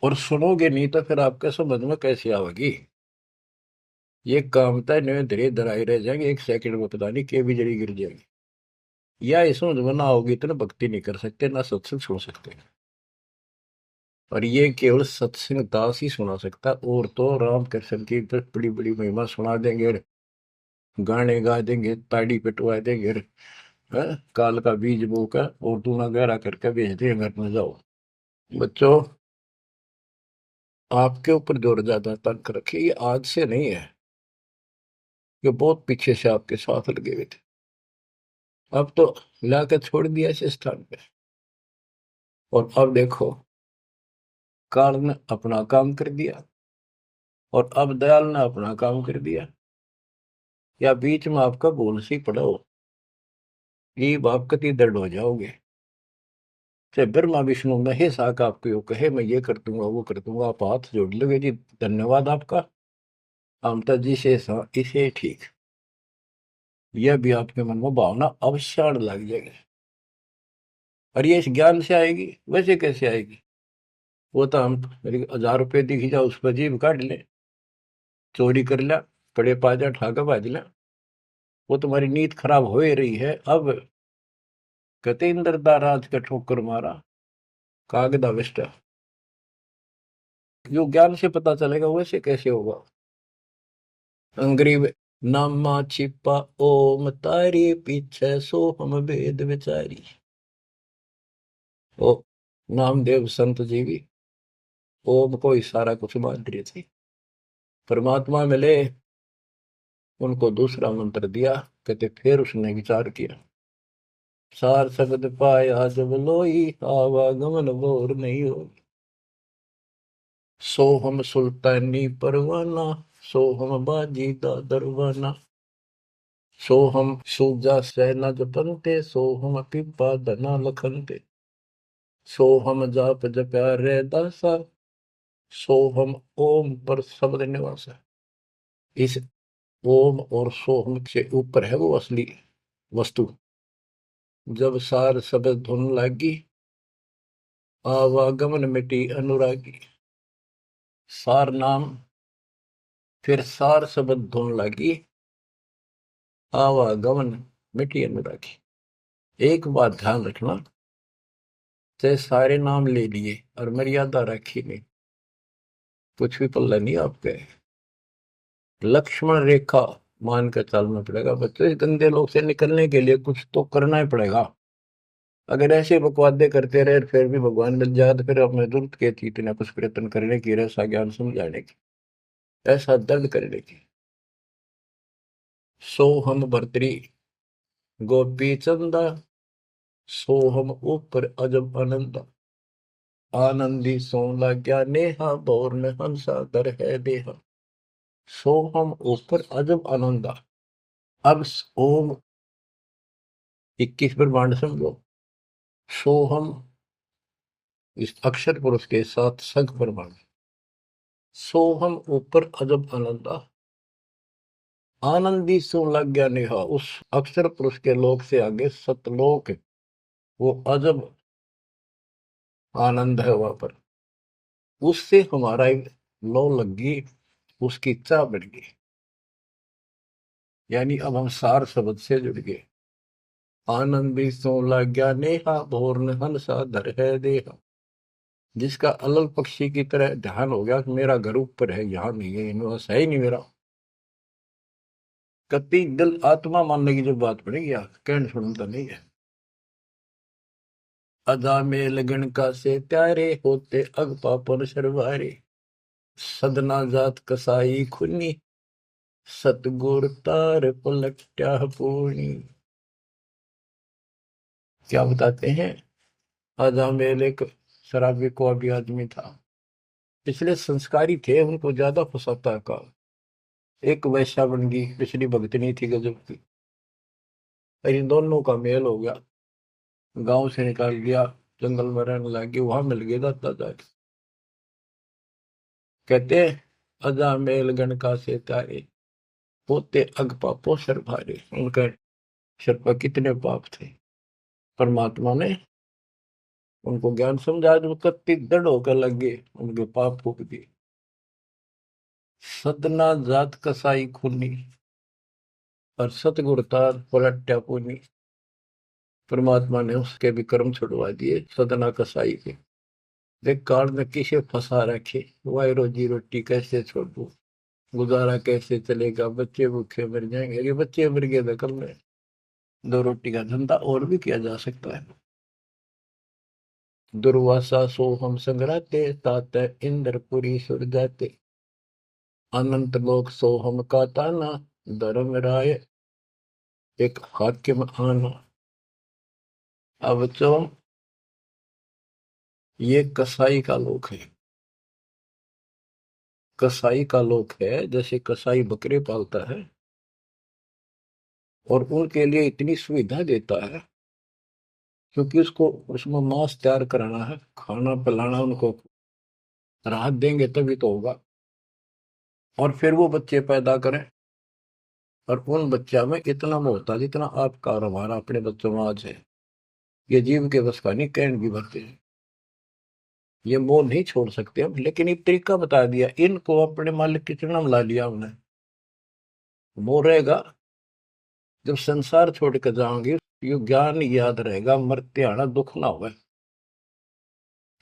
और सुनोगे नहीं तो फिर आपके समझ में कैसे आवेगी। ये कामता नहीं धीरे धराई रह जाएंगे, एक सेकंड में पता नहीं के भी जड़ी गिर जाएगी। या इस समझ में ना होगी तो ना भक्ति नहीं कर सकते, ना सत्संग सुन सकते। और ये केवल सत्संग दास ही सुना सकता, और तो राम कृष्ण की बड़ी बड़ी महिमा सुना देंगे, गाने गा देंगे, ताड़ी पिटवा देंगे, काल का बीज बोकर और दूना गहरा करके भेज देंगे घर में, जाओ। बच्चों, आपके ऊपर जोर ज्यादा तंक रखिए, ये आज से नहीं है, ये बहुत पीछे से आपके साथ लगे हुए थे, अब तो लाकर छोड़ दिया इस स्थान पे। और अब देखो, काल ने अपना काम कर दिया और अब दयाल ने अपना काम कर दिया, या बीच में आपका भूल सी पड़ा हो, ये आप कति दर्द हो जाओगे। चाहे ब्रह्मा विष्णु महेश आका आपको यो कहे मैं ये कर दूंगा वो कर दूंगा, आप हाथ जोड़ लोगे जी धन्यवाद आपका, ममता जी से इसे ठीक, यह भी आपके मन में भावना अवश्य लग जाएगी। और ये इस ज्ञान से आएगी, वैसे कैसे आएगी, वो तो हम मेरी 1000 रुपये दिखी जाओ उस पर जीभ काट ले, चोरी कर लिया, कड़े पाजा ठाका बाज लिया, वो तुम्हारी नीयत खराब हो ही रही है। अब कहते इंद्रदा राज का ठोकर मारा कागदा विष्टा, जो ज्ञान से पता चलेगा वैसे कैसे होगा। अंग्रेज नामा छिपा ओम तारी पीछे सो हम भेद विचारी। ओ नामदेव संत जी भी ओम को ही सारा कुछ मान रहे थे, परमात्मा मिले, उनको दूसरा मंत्र दिया, कहते फिर उसने विचार किया, सार शब्द पाया जब लोई आवागमन बोर नहीं हो, सो हम सुल्तानी परवाना, सो हम बाजी दा दरवाना, सो हम सूजा सैना जपनते, सो हम पिपा धना लखनते, सो हम जाप जप्या रे दासा, सो हम ओम पर शब्द निवासा। इस ओम और सोहम से ऊपर है वो असली वस्तु। जब सार शब्द धुन लागी, आवागमन मिटी अनुरागी, सार नाम फिर सार शब्द धुन लागी, आवागमन मिटी अनुरागी। एक बात ध्यान रखना, चाहे सारे नाम ले लिए और मर्यादा रखी नहीं, कुछ भी पल्ला नहीं आपके, लक्ष्मण रेखा मान कर चलना पड़ेगा। बच्चों, इस गंदे लोग से निकलने के लिए कुछ तो करना ही पड़ेगा। अगर ऐसे बकवादे करते रहे फिर भी भगवान मिल जाए तो फिर हमें जरूरत क्या थी इतना कुछ प्रयत्न करने की, ऐसा ज्ञान समझाने की, ऐसा दर्द करने की। सो हम भर्तरी गोपी चंदा, सो हम ऊपर अजब आनंदा, आनंदी सो लाग्या नेहा, बोर में हंसा दर है देहा, सो हम ऊपर अजब आनंदा। अब ओम 21 ब्रह्मांड समझो, सो हम इस अक्षर पुरुष के साथ संख ब्रह्मांड, सो हम ऊपर अजब आनंदा, आनंदी सो लग गया नेहा, उस अक्षर पुरुष के लोक से आगे सतलोक, वो अजब आनंद है वहां पर, उससे हमारा एक लो लग गई, उसकी चाह बढ़ गई, यानी अब हम सार शब्द से जुड़ गए। आनंदी सो लग गया नेहा, भोर हंसा धर है देहा, जिसका अलल पक्षी की तरह ध्यान हो गया कि मेरा घर ऊपर है, यहाँ नहीं है, इनमें है ही नहीं मेरा, कति दिल आत्मा मानने की जो बात पड़ेगी, कहने सुनता नहीं है। अदा में लगन का से प्यारे होते अग पापन शर्वारे, सदना जात कसाई खुनी, सतगुर तार पलट्या पूर्णी। क्या बताते हैं, अजामेल एक शराबी को अभी आदमी था, पिछले संस्कारी थे, उनको ज्यादा फसाता का। एक वैश्या बन गई, पिछली भगतनी थी गजब की। और इन दोनों का मेल हो गया, गांव से निकाल दिया, जंगल में रहने लगे, वहां मिल गए दाता जाके। कहते हैं, अजामेल गण का से तारे, होते अग पापो सर भारे। उनका सर पर कितने पाप थे, परमात्मा ने उनको ज्ञान समझा, जो कत्ती दृढ़ होकर लग गए, उनके पाप फूक दिए। सदना जात कसाई खूनी, और सतगुर तार पलट्या पूनी। परमात्मा ने उसके भी कर्म छुड़वा दिए, सदना कसाई के। देख काल में किसे फंसा रखे, वाई रोजी रोटी कैसे छोड़ू, गुजारा कैसे चलेगा, बच्चे भूखे मर जाएंगे। ये बच्चे मर गए तो कल में दो रोटी का धंधा और भी किया जा सकता है। दुर्वासा सो हम संग्राते, तात इंद्रपुरी सुर जाते। अनंत लोक सो हम का ताना, धर्म राय एक हाकिम आना। अब तो ये कसाई का लोक है, कसाई का लोक है। जैसे कसाई बकरे पालता है और उनके लिए इतनी सुविधा देता है, क्योंकि उसको उसमें मांस तैयार कराना है, खाना पिलाना, उनको राहत देंगे तभी तो होगा। और फिर वो बच्चे पैदा करें, और उन बच्चा में इतना मोहता जितना आपका और हमारा अपने बच्चों में आज है, ये जीव के बस का नहीं, कैंड भी भरते हैं। ये मोह नहीं छोड़ सकते हम, लेकिन एक तरीका बता दिया, इनको अपने मालिक की चरणों में ला लिया हमने। मोह रहेगा, जब संसार छोड़ कर जाओगे, ये ज्ञान याद रहेगा, मरते आना दुख ना होगा,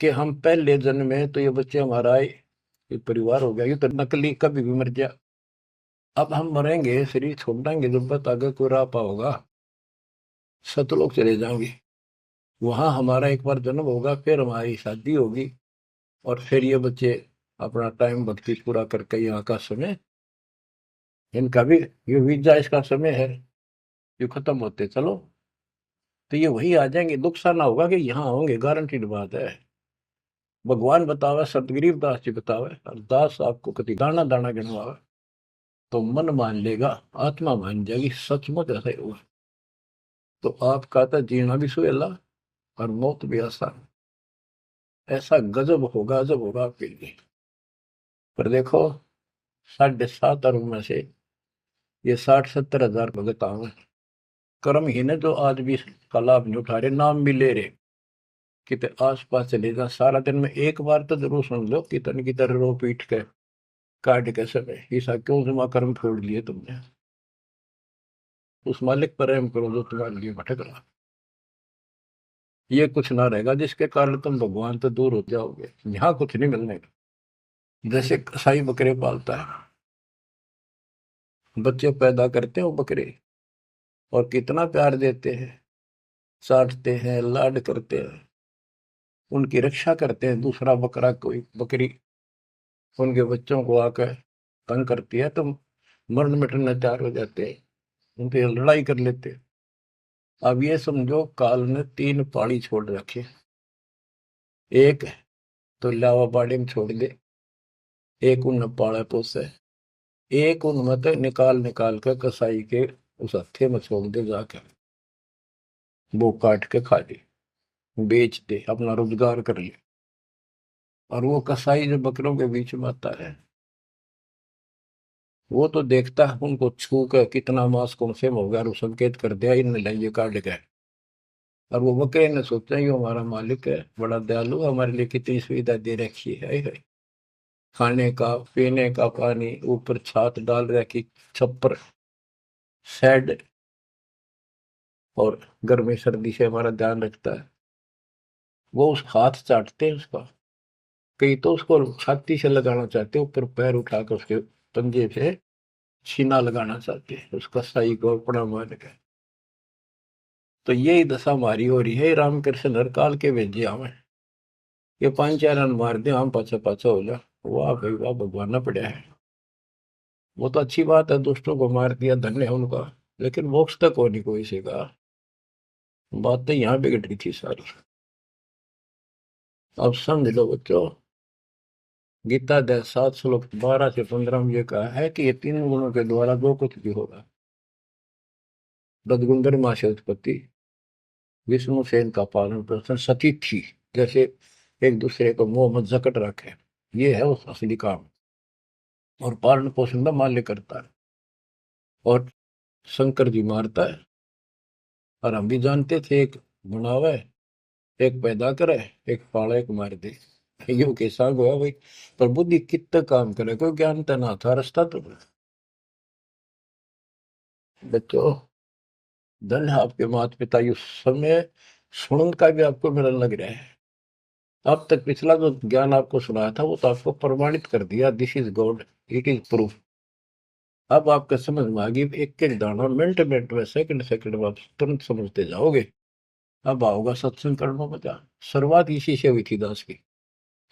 कि हम पहले जन्म में तो ये बच्चे हमारा आए, ये परिवार हो गया, ये तो नकली, कभी भी मर जा। अब हम मरेंगे, शरीर छोड़ देंगे, जब तक आगे कोई राह पाओगा, सतलोक चले जाएंगे। वहां हमारा एक बार जन्म होगा, फिर हमारी शादी होगी, और फिर ये बच्चे अपना टाइम भक्ति पूरा करके यहाँ का समय, इनका भी ये वीजा इसका समय है, ये खत्म होते चलो, तो ये वही आ जाएंगे। दुख सा ना होगा कि यहाँ होंगे, गारंटीड बात है। भगवान बतावे, सतगरीब दास जी बतावे, और दास आपको कति दाना दाना गिनवावे, तो मन मान लेगा, आत्मा मान जाएगी, सचमुच ऐसा ही होगा। तो आपका तो जीना भी सुहेला और मौत भी आसान। ऐसा गजब होगा, अजब होगा आपके लिए। पर देखो, 7.5 अरब में से ये 60-70 हजार भगत आवे, कर्महीन है जो आज भी इसका लाभ नहीं उठा रहे, नाम भी ले रहे। कितने आस पास चले जा, सारा दिन में एक बार तो जरूर सुन लो, कितन की तरह रो पीट के काट के समय, ऐसा क्यों जमा कर्म छोड़ लिए तुमने। उस मालिक पर रहम करो जो तुम्हारे लिए भटक रहा। ये कुछ ना रहेगा जिसके कारण तुम भगवान से दूर हो जाओगे, यहाँ कुछ नहीं मिलने का। जैसे कसाई बकरे पालता है, बच्चे पैदा करते हैं वो बकरे, और कितना प्यार देते हैं, चाटते हैं, लाड करते हैं, उनकी रक्षा करते हैं। दूसरा बकरा, कोई बकरी उनके बच्चों को आकर तंग करती है तो मरण मिटने तैयार हो जाते हैं, उनसे लड़ाई कर लेते हैं। अब ये समझो, काल ने 3 पाड़ी छोड़ रखे, एक तो लावा बाड़ी में छोड़ दे, एक उन पाड़ा पोसे, एक उन मत निकाल निकाल कर कसाई के उस हत्थे में छोड़ दे जाकर, वो काट के खा ले, बेच दे, अपना रोजगार कर ले। और वो कसाई जो बकरों के बीच में आता है, वो तो देखता है उनको छू कर कितना मांस कौन से हो गया, और वो संकेत कर दिया इन लाइए काट गए। और वो बकरे ने सोचा ये हमारा मालिक है, बड़ा दयालु, हमारे लिए कितनी सुविधा दे रखी है, खाने का पीने का पानी, ऊपर छात डाल रखी, छप्पर, शेड, और गर्मी सर्दी से हमारा ध्यान रखता है। वो उस हाथ चाटते हैं उसका, कई तो उसको छाती से लगाना चाहते हैं, ऊपर पैर उठाकर उसके पंजे से छीना लगाना चाहते हैं, उसका सही को अपना मान के। तो यही दशा हमारी हो रही है। रामकृष्ण हर काल के भेजे हमें, ये 5 4 रन मार दे, हम पाछा पाछा हो जा, वाह भाई वाह, भगवान ना पड़ा है। वो तो अच्छी बात है, दुष्टों को मार दिया, धन्य है उनका। लेकिन मोक्ष तक हो नहीं कोई से का। बात तो यहाँ बिगड़ रही थी सारी। अब समझ लो बच्चों, गीता अध्याय 7 श्लोक 12 से 15 में ये कहा है कि ये तीन गुणों के द्वारा जो कुछ भी होगा, रजगुंदर माँ से उत्पत्ति, विष्णु से इनका पालन पोषण, सती थी, जैसे एक दूसरे को मोह मत जकट रखे, ये है उस असली काम। और पालन पोषण का माल्य करता है, और शंकर जी मारता है। और हम भी जानते थे, एक बनावे, एक पैदा करे, एक पाले, एक मार दे। यो कैसा हुआ भाई। पर बुद्धि कितना काम करे, कोई ज्ञान तो ना था, रास्ता तो बच्चों, धन है आपके माता पिता, ये समय सुनन का भी आपको मिलने लग रहा है। अब तक पिछला जो ज्ञान आपको सुनाया था वो तो आपको प्रमाणित कर दिया, this is God, it is proof. अब आपके समझ में आ गई, एक एक दाना मिनट मिनट में, सेकंड सेकंड में आप तुरंत समझते जाओगे। अब आओगा सत्संग करना मजा। शुरुआत इसी से हुई थी दास की।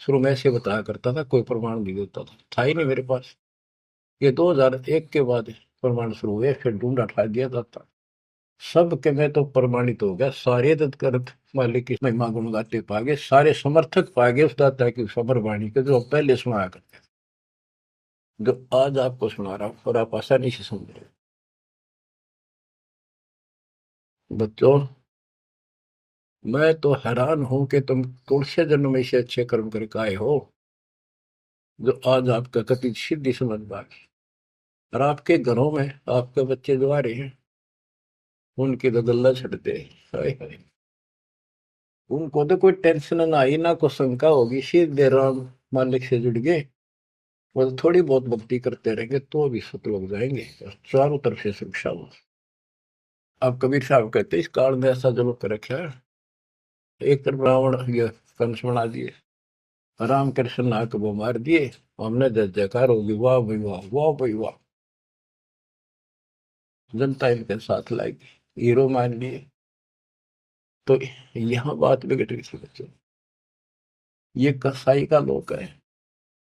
शुरू में ऐसे बताया करता था, कोई प्रमाण नहीं देता था ही नहीं मेरे पास। ये 2001 के बाद प्रमाण शुरू हुए, फिर ढूंढा ठा दिया जाता। सब के में तो प्रमाणित हो गया, सारे तत्कर्त मालिक की महिमा गुण गाते पागे, सारे समर्थक पागे उस दाता की सबर वाणी के, जो पहले सुनाया करते थे, जो आज आपको सुना रहा हूं, और आप आसानी से समझ रहे हो। बच्चों, मैं तो हैरान हूं कि तुम तुलसी जन्म में से अच्छे कर्म करके आए हो, जो आज आपका कति सिद्धि समझ पाए। और आपके घरों में आपके बच्चे जो आ रहे हैं, उनकी तो गल्ला छटते, हाय हाय। उनको तो कोई टेंशन ना आई, ना कोई शंका होगी, सीधे राम मालिक से जुड़ गए। वो तो थोड़ी बहुत भक्ति करते रहेंगे तो भी सतलोक जाएंगे, और चारों तरफ से सुरक्षा हो। अब कबीर साहब कहते इस काल में ऐसा जरूर कर रखा है, एक तरफ रावण ये कंस बना दिए, राम कृष्ण नाक वो मार दिए, हमने जय जयकार होगी, वाह भाई वाह, वाह भाई वाह। जनता इनके साथ लाएगी, हीरो मान लिए। तो यहाँ बात बिगड़ रही थी बच्चों। ये कसाई का लोक है।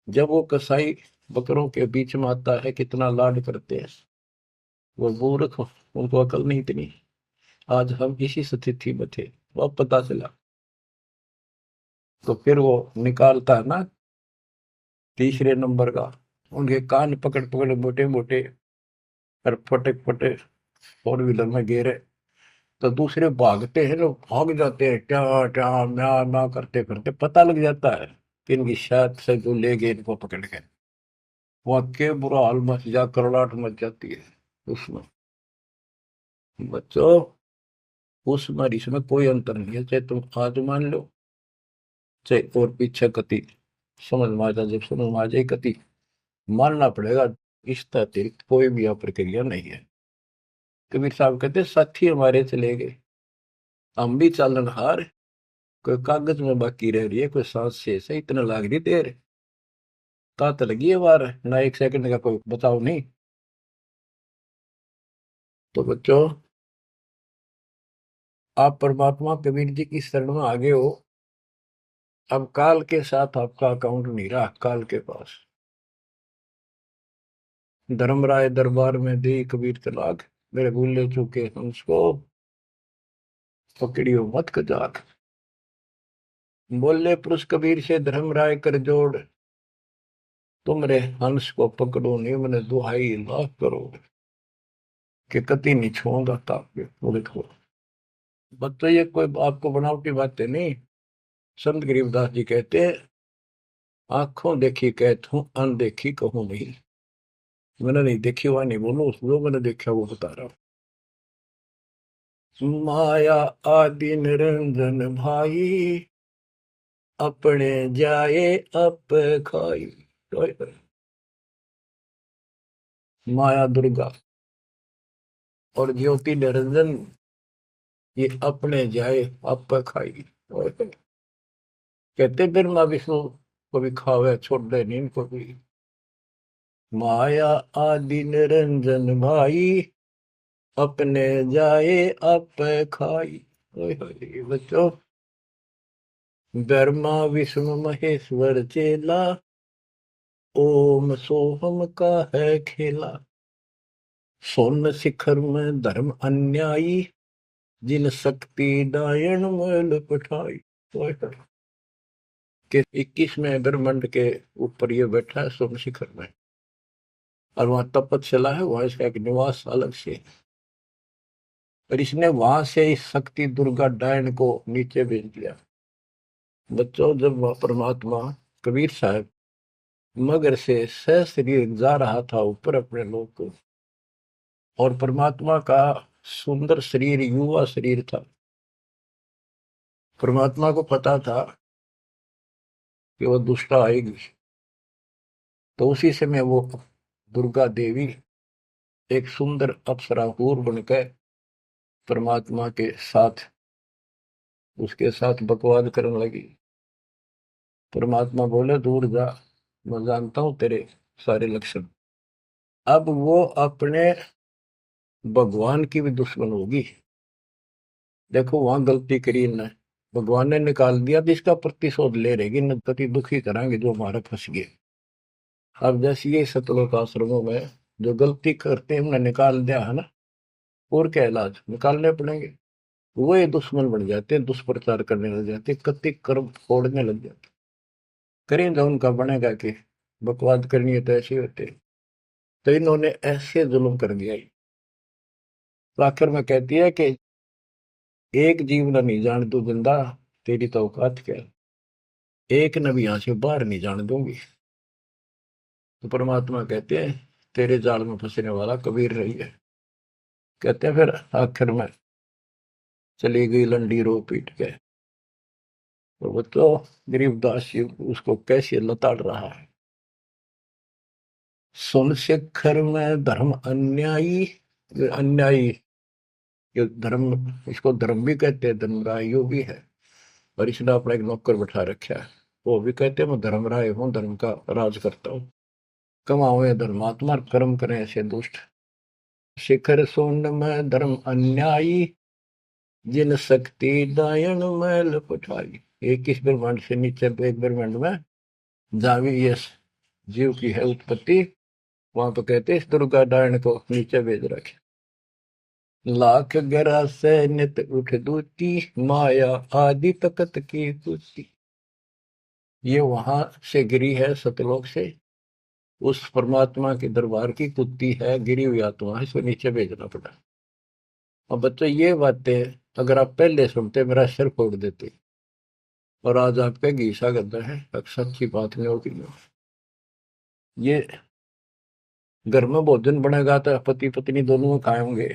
जब वो कसाई बकरों के बीच में आता है, कितना लाड करते हैं। वो मूर्ख, उनको अकल नहीं इतनी। आज हम इसी स्थिति में थे, वो अब पता चला। तो फिर वो निकालता है ना, तीसरे नंबर का, उनके कान पकड़ पकड़ मोटे मोटे, और फटे फटे फोर व्हीलर में गेरे। तो दूसरे भागते हैं, लोग भाग जाते हैं, क्या क्या म्या म्या करते करते, पता लग जाता है कि इनकी शायद से जो ले गए इनको पकड़ के। वहां के बुरा हाल मच जा, करड़ाहट मच जाती है उसमें। बच्चों, उसमें और इसमें कोई अंतर नहीं है, चाहे तुम आज मान लो, चाहे और पीछे कति समझ में आ जाए, जब समझ में आ जाए कति मानना पड़ेगा। इस अतिरिक्त कोई भी यहाँ प्रक्रिया नहीं है। कबीर साहब कहते साथी हमारे चले गए, हम भी चालन हार, कोई कागज में बाकी रह रही है, कोई सांस शेष है, इतना लाग रही देर, तात लगी है वार, ना एक सेकंड का कोई बचाव नहीं। तो बच्चों, आप परमात्मा कबीर जी की शरण में आगे हो। अब काल के साथ आपका अकाउंट नहीं रहा, काल के पास। धर्मराय दरबार में दी कबीर तलाक, मेरे भूले चूके हंस को पकड़ियो मत कजाक। बोले पुरुष कबीर से धर्मराय कर जोड़, तुमरे हंस को पकड़ो निम्न दुहाई लाख करोड़, कि कति नहीं छूंगा ताके वो देखो। बच्चों, ये कोई आपको बनावटी बातें नहीं। संत गरीबदास जी कहते हैं, आंखों देखी कहत हूं, अनदेखी कहूं नहीं। मैंने नहीं देखी हुआ नहीं बोलो, जो मैंने देखा वो बता रहा हूं। माया आदि निरंजन भाई, अपने जाए अप खाई। माया दुर्गा और ज्योति निरंजन, ये अपने जाए अप खाई। कहते ब्रह्मा विष्णु को भी खावे, छोड़ दे नहीं इनको भी। माया आदि निरंजन भाई, अपने जाए अप खाई। बच्चों, ब्रह्मा विष्णु महेश्वर चेला, ओम सोहम का है खेला, सोन शिखर में धर्म अन्यायी, जिन शक्ति डायन मैल पठाई। तो कि 21वें ब्रह्मांड के ऊपर ये बैठा है सोम शिखर में, और वहां तपस्या है, वहां इसका एक निवास अलग से है। और इसने वहां से इस शक्ति दुर्गा डायन को नीचे भेज दिया। बच्चों, जब वह परमात्मा कबीर साहब मगर से सशरीर जा रहा था ऊपर अपने लोक को, और परमात्मा का सुंदर शरीर युवा शरीर था, परमात्मा को पता था कि वह दुष्टा आएगी, तो उसी समय वो दुर्गा देवी एक सुंदर अप्सरा हूर बनकर परमात्मा के साथ उसके साथ बकवाद करने लगी। परमात्मा बोले, दूर जा, मैं जानता हूं तेरे सारे लक्षण। अब वो अपने भगवान की भी दुश्मन होगी। देखो वहां गलती करी इन्हें, भगवान ने निकाल दिया तो इसका प्रतिशोध ले रहेगी, न पति दुखी कराएंगे जो हमारे फंस गए। अब जैसे ये सतलोक आश्रमों में जो गलती करते हैं उन्हें निकाल दिया है ना, और क्या इलाज निकालने पड़ेंगे। वो ये दुश्मन बन जाते हैं, दुष्प्रचार करने लग जाते हैं, कति कर्म फोड़ने लग जाते। करें जो उनका बनेगा कि बकवाद करनी है तो ऐसे होते। तो इन्होंने ऐसे जुल्म कर दिया। तो आखिर में कहती है कि एक जीव न नहीं जान तू जिंदा, तेरी तो औकात क्या, एक न भी यहां से बाहर नहीं जाने दूंगी। तो परमात्मा कहते हैं, तेरे जाल में फंसने वाला कबीर रही है। कहते हैं फिर आखिर में चली गई लंडी रो पीट के। तो वो तो गरीबदास जी उसको कैसे लताड़ रहा है। सुन शिखर में धर्म अन्यायी, अन्यायी, ये धर्म, इसको धर्म भी कहते हैं, धर्मराय यो भी है। और इसने अपना एक नौकर बैठा रखा है, वो भी कहते हैं मैं धर्मराय हूँ, धर्म का राज करता हूँ। कमाओ ये धर्मात्मा, कर्म करें ऐसे दुष्ट। शिखर सोन में धर्म अन्यायी, जिन शक्ति दायन मैल पठाई। 21 ब्रह्मांड से नीचे एक ब्रह्मांड में जहां भी ये जीव की है उत्पत्ति, वहां तो कहते इस दुर्गा डायन को नीचे भेज रखे। लाख गरा से नित उठ दूती, माया आदि तकत की कुती। ये वहां से गिरी है सतलोक से, उस परमात्मा के दरबार की कुत्ती है, गिरी हुई आत्मा है, इसको नीचे भेजना पड़ा। अब बच्चों ये बातें अगर आप पहले सुनते मेरा सिर फोड़ देते, और आज आपका घीसा गद्दा है, सच्ची बात नहीं होगी। ये घर में भोजन बनेगा तो पति पत्नी दोनों खाएंगे,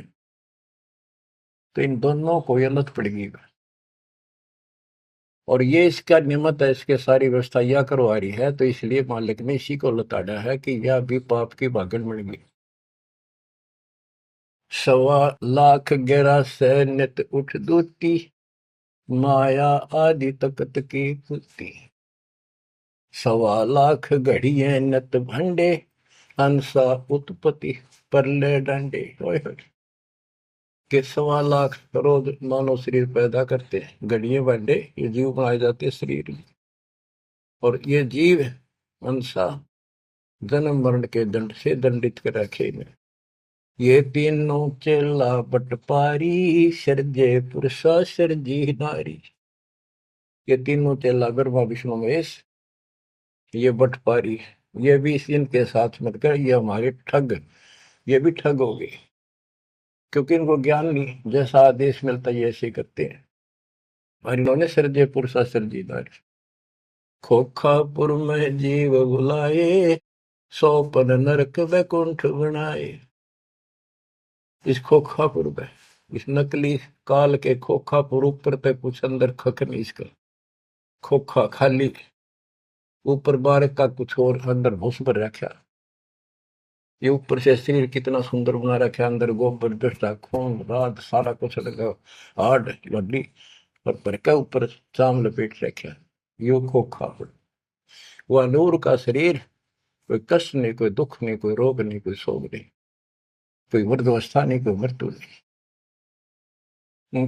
तो इन दोनों को ये लत पड़ेगी। और ये इसका निमित्त है, इसके सारी व्यवस्था यह करवा रही है, तो इसलिए मालिक ने इसी को लताड़ा है कि यह भी पाप की भागन बन गई। 1.25 लाख गहरा से नित उठ दूती, माया आदि तकत की कुती। 1.25 लाख घड़िए नत भंडे, हंसा उत्पत्ति परले डंडे। के 1.25 लाख रोज मानव शरीर पैदा करते हैं, घड़िए भांडे ये जीव बनाए जाते हैं शरीर में। और ये जीव हंसा जन्म मरण के दंड से दंडित कर रखे इन्हें। ये तीनों चेला बटपारी, सर्जे पुरुषा सर्जी नारी। ये तीनों चेला ब्रह्मा विष्णु महेश, ये बटपारी, ये भी इनके साथ मिलकर ये हमारे ठग, ये भी ठग हो गए, क्योंकि इनको ज्ञान नहीं, जैसा आदेश मिलता है ऐसे करते हैं। और इन्होंने सर्जे पुरुषा सर्जी नारी। खोखापुर में जीव बुलाए, 100 नरक वैकुंठ बनाए। इस खोखापुर में, इस नकली काल के खोखापुर ऊपर पे कुछ अंदर खक नहीं, इसका खोखा खाली, ऊपर बार का कुछ और अंदर भूस भर रखा। ये ऊपर से शरीर कितना सुंदर बना रखा, अंदर गोबर दस्ता खून रात सारा कुछ लगा, हार्ड हड्डी और पर का ऊपर चाम लपेट रखा। यो खोखापुर, वह नूर का शरीर, कोई कष्ट नहीं, कोई दुख नहीं, कोई रोग नहीं, कोई शोक नहीं, कोई वृद्धावस्था नहीं, कोई मृत्यु नहीं।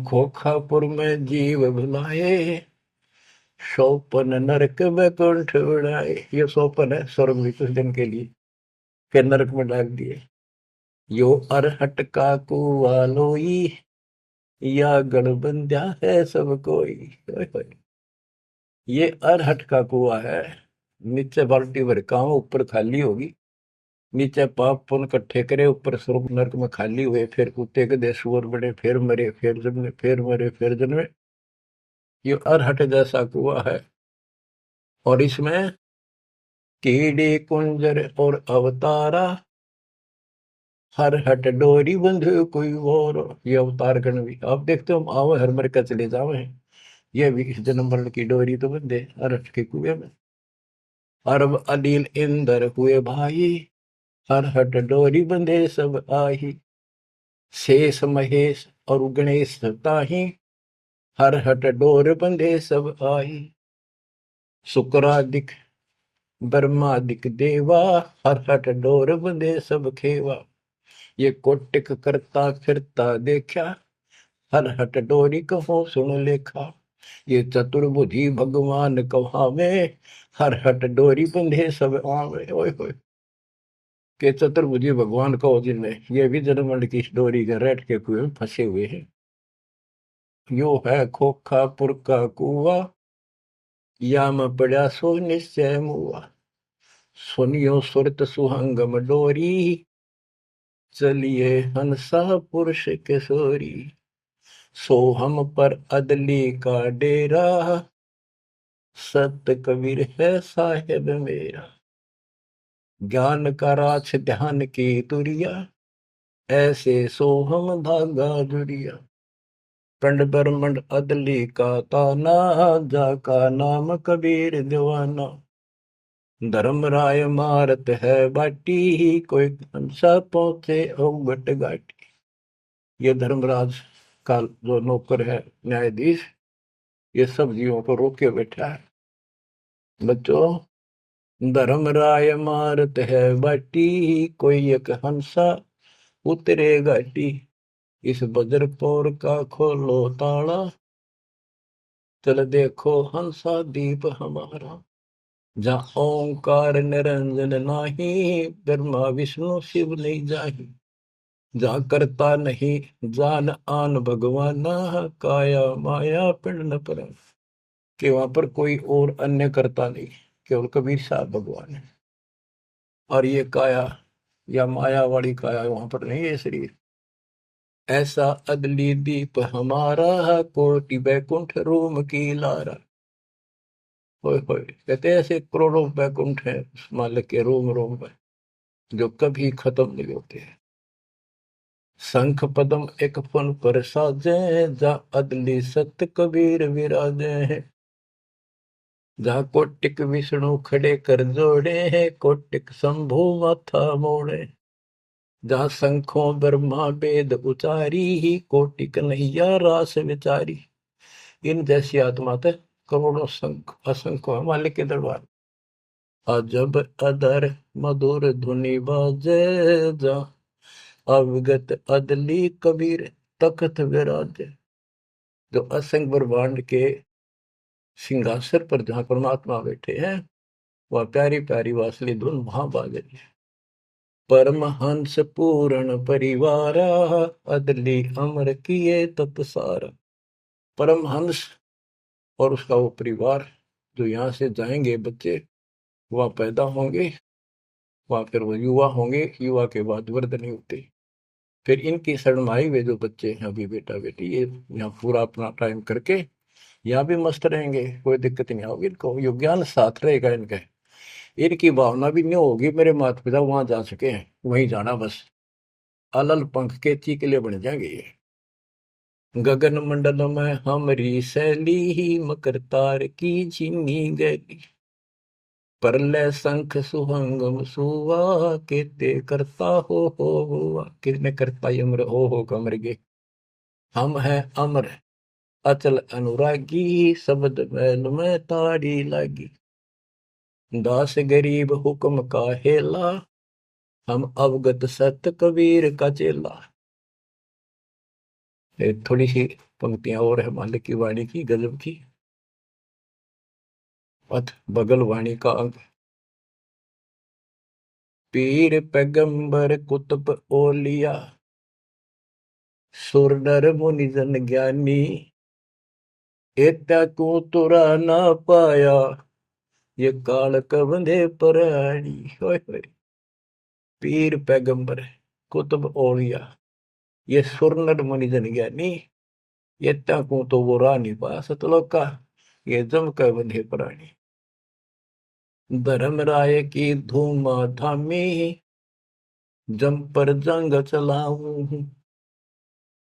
खोखापुर में जीव भुलाए, सोपन नरक बैकुंठ उड़ाए, ये सोपन है स्वर्ग भी कुछ दिन के लिए, फिर नरक में डाल दिए। यो अरहट का कुआ लोई, या गणबंध्या है सब कोई। ओए होए। ये अरहट का कुआ है, नीचे बाल्टी भर काम, ऊपर खाली होगी। नीचे पाप पुण्य इकट्ठे करे, ऊपर स्वर्ग नरक में खाली हुए, फिर कुत्ते गधे सुअर बड़े, फिर मरे, फिर जन्मे, फिर मरे, फिर जन्मे। ये अरहट जैसा कुआ है। और इसमें कीड़े कुंजर और अवतारा, हर हट डोरी बंधे कोई और। ये अवतार गण भी आप देखते हो, आओ हर मर का चले जावे, ये भी इस जन्म मरण की डोरी तो बंधे अरहट के कुएं में। अरब अनिल इंद्र हुए भाई, हर हट डोरी बंधे सब आही। शेष महेश और गणेश ताही, हर हट डोर बंधे सब आही। शुक्रादिक ब्रह्मादिक देवा, हर हट डोर बंधे सब खेवा। ये कोटिक करता फिरता देखा, हर हट डोरी कहो सुन लेखा। ये चतुर्बुद्धि भगवान कहावे, हर हट डोरी बंधे सब आवे। ओए होए। के चतुर्भुजी भगवान कहो जिनमें, ये भी जन्मंड की डोरी के रेट के कुएं में फंसे हुए हैं। यो है खोखापुर का कुआ, या में पड़ा सो निश्चय मुआ। सुनियो सुरत सुहंगम डोरी, चलिए हंसा पुरुष किशोरी। सो हम पर अदली का डेरा, सत कबीर है साहेब मेरा। ज्ञान का राछ ध्यान की तुरिया, ऐसे सो हम धागा जुरिया। पंड ब्रह्मंड अदली का ताना, जाका नाम कबीर दीवाना। धर्म राय मारत है बाटी, कोई हंसा पहुंचे अवगट घाटी। ये धर्मराज का जो नौकर है न्यायाधीश, ये सब जीवों को रोक के बैठा है। बच्चों, धर्म राय मारत है बाटी, कोई एक हंसा उतरे घाटी। इस बजरपुर का खोलो ताला, चल देखो हंसा दीप हमारा। जहाँ ओंकार निरंजन नाही, ब्रह्मा विष्णु शिव नहीं जाही। जहाँ करता नहीं जान आन भगवाना, काया माया पिंड न पर। कि वहां पर कोई और अन्य करता नहीं, केवल कबीर साहब भगवान है। और ये काया या माया वाली काया वहां पर नहीं है शरीर। ऐसा अदली दीप हमारा, कोटि बैकुंठ रूम की लारा। होए होए। कहते हैं ऐसे करोड़ों बैकुंठ है उस मालिक के रोम रोम में, जो कभी खत्म नहीं होते हैं। शंख पदम एक फन पर साजे, जा अदली सत कबीर विराजे हैं। जहाँ कोटिक विष्णु खड़े कर जोड़े हैं, कोटिक शंभु माथा मोड़े। जहाँ शंखों ब्रह्मा वेद उचारी, ही कोटि कन्हैया रास विचारी। इन जैसी आत्मा थे करोड़ों शंख असंख्य है मालिक के दरबार। अजब अदर मधुर धुनि बाजे, जा अवगत अदली कबीर तखत विराजे। जो असंख्य ब्रह्मांड के सिंहासन पर जहाँ परमात्मा बैठे हैं, वह प्यारी प्यारी वासली धुन वहां बाज रही है। परमहंस पूर्ण परिवारा, अदली अमर किए तत्सारा। परमहंस और उसका वो परिवार, जो यहाँ से जाएंगे बच्चे, वह पैदा होंगे, वह फिर वो युवा होंगे, युवा के बाद वृद्ध नहीं होते। फिर इनकी शरणमाई वे जो बच्चे हैं अभी बेटा बेटी, ये यहाँ पूरा अपना टाइम करके यहाँ भी मस्त रहेंगे, कोई दिक्कत नहीं होगी इनको, यो ज्ञान साथ रहेगा इनका। इनकी भावना भी नहीं होगी मेरे माता पिता वहां जा सके हैं, वहीं जाना बस। अलल पंख के चीकले बन जाएंगे ये। गगन मंडल में हमरी शैली, ही मकर तार की झीनी गैली। परलय शंख सुहंगम सुवा, केते करता हो हुआ। किसने करता अमर हो कमर गे। हम हैं अमर अचल अनुरागी, शब्द मैल में ताड़ी लागी। दास गरीब हुक्म का हेला, हम अवगत सत कबीर का चेला। थोड़ी सी पंक्तियां और है मालिक की वाणी की गजब की। पथ बगल वाणी का अंग। पीर पैगंबर कुतुब ओलिया, सुर नर मुनि जन ज्ञानी, एता को तुरा ना पाया, ये काल कबंधे प्राणी। होय होय। पीर पैगंबर कुतुब ओलिया, ये सुर नर मुनि जन ज्ञानी, एता को तो वो रानी पा सतलोका, ये जम का बंधे प्राणी। धर्म राय की धूम थामी, जम पर जंग चलाऊं,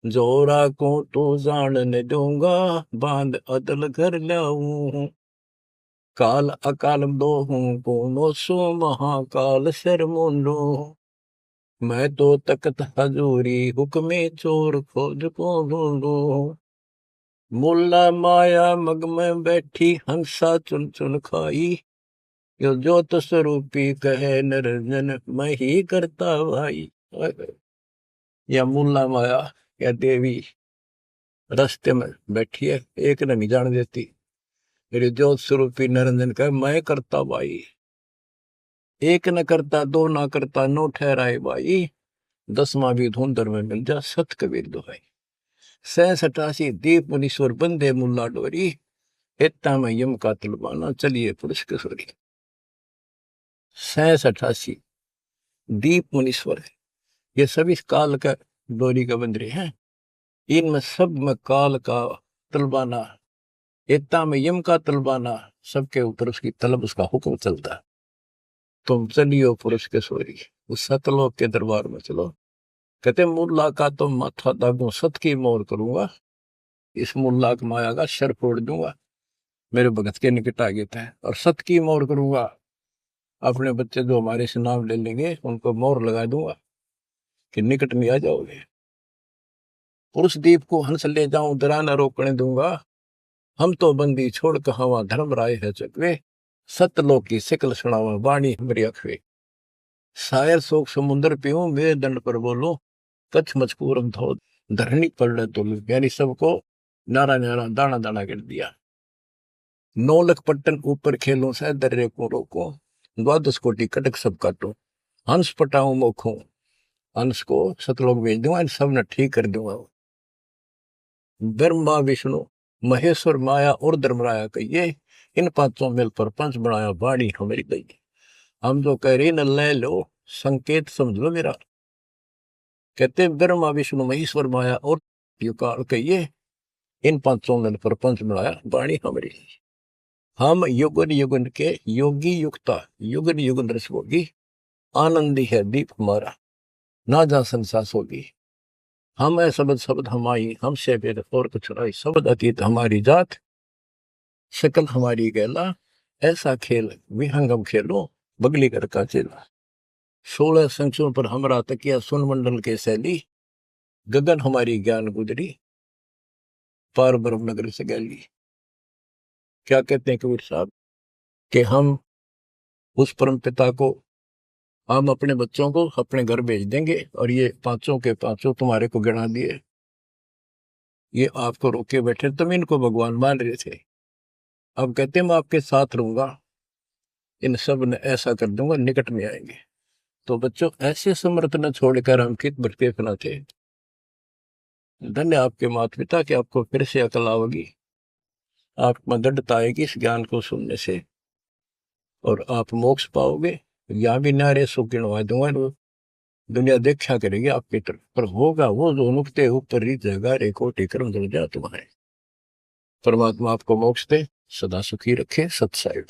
जोरा को तो जान न दूंगा, बांध अदल घर लाऊं। काल अकाल दो हूं कोनो सो, महाकाल शर मुंडो, मैं तो तकत हजूरी हुक्मे चोर खोज को ढूंढो। मुल्ला माया मग में बैठी, हंसा चुन चुन खाई, यो ज्योत स्वरूपी कहे निरंजन, मैं ही करता भाई। या मुल्ला माया या देवी रास्ते में बैठी है, एक ने नहीं जान देती। मेरे ज्योत स्वरूपी निरंजन कहे मैं करता भाई। एक न करता, दो ना करता, नो ठहराए भाई, 10वां भी धुंधर में मिल जा, सत कबीर दोहाई। 67 दीप मुनीश्वर बंदे मुल्ला डोरी, इतना में यम का तलबाना, चलिए पुरुष किशोरी। 67 दीप मुनीश्वर है, ये सभी काल का डोरी का बंदरे हैं। इनमें सब में काल का तलबाना, इतना में यम का तलबाना, सबके ऊपर उसकी तलब, उसका हुक्म चलता। तुम चलियो पुरुष किशोरी, उस सतलोक के दरबार में चलो। कहते मुल्ला का तो माथा दागू, सत की मोर करूंगा, इस मुल्ला की माया का शर फोड़ दूंगा। मेरे भगत के निकट आ गए थे, और सत की मोर करूंगा, अपने बच्चे जो हमारे से नाम ले लेंगे उनको मोर लगा दूंगा कि निकट में आ जाओगे। पुरुष दीप को हंस ले जाऊं, दरा न रोकने दूंगा, हम तो बंदी छोड़ कहावा, धर्म राय है चकवे, सतलोक की सिकल सुनावा, वाणी हमारी अखवे। शायर शोक समुद्र पीऊं, मेरे दंड पर बोलो, कच्छ मचकूरम धो धरनी पर तो, यानी सबको नारा नारा दाना दाना कर दिया। 9 लख पट्टन ऊपर खेलों से दर्रे को रोको, 12 कोटि कटक सब काटो, हंस पटाऊं मोखों, हंस को सतलोक भेज दूंगा, इन सब ने ठीक कर दूंगा। ब्रह्मा विष्णु महेश्वर माया और धर्मराया कहिए, इन पांचों मिल पर पंच बनाया, वाणी हमारी गई। हम जो कह रहे न ले लो, संकेत समझ लो मेरा। कहते ब्रह्मा विष्णु महेश्वर माया और युकाल कहिए, इन पांचों मिल पर पंच बनाया, वाणी हमारी। हम युगन युगन के योगी युक्ता, युगन युगन रस होगी, आनंदी है दीप हमारा, ना जा संसास होगी। हम है शब्द शब्द हमारी, हमसे भेद और कुछ नहीं, शब्द अतीत हमारी जात, शकल हमारी गैला, ऐसा खेल विहंगम खेलो, बगली कर का चेला। 16 संख्यों पर हमरा तकिया, सुन मंडल के शैली, गगन हमारी ज्ञान गुजरी, पार ब्रह्म नगर से गैली। क्या कहते हैं कबीर साहब कि हम उस परम पिता को, हम अपने बच्चों को अपने घर भेज देंगे, और ये पांचों के पांचों तुम्हारे को गिना दिए, ये आपको रोके बैठे, तुम इनको भगवान मान रहे थे। अब कहते मैं आपके साथ रहूंगा, इन सब ने ऐसा कर दूंगा, निकट में आएंगे। तो बच्चों ऐसे समर्थ न छोड़कर हम कित भटके फना थे। धन्य आपके माता पिता कि आपको फिर से अकल आओगी, आप मददता आएगी इस ज्ञान को सुनने से, और आप मोक्ष पाओगे। या भी नारे सुख गिनवा दूंगा, दुनिया देखा करेगी आपकी तरफ, पर होगा वो जो नुकते ऊपर रीत जगा रे कोटि कर्म जल जा तुम्हारे। परमात्मा आपको मोक्ष दे, सदा सुखी रखे। सत्साई।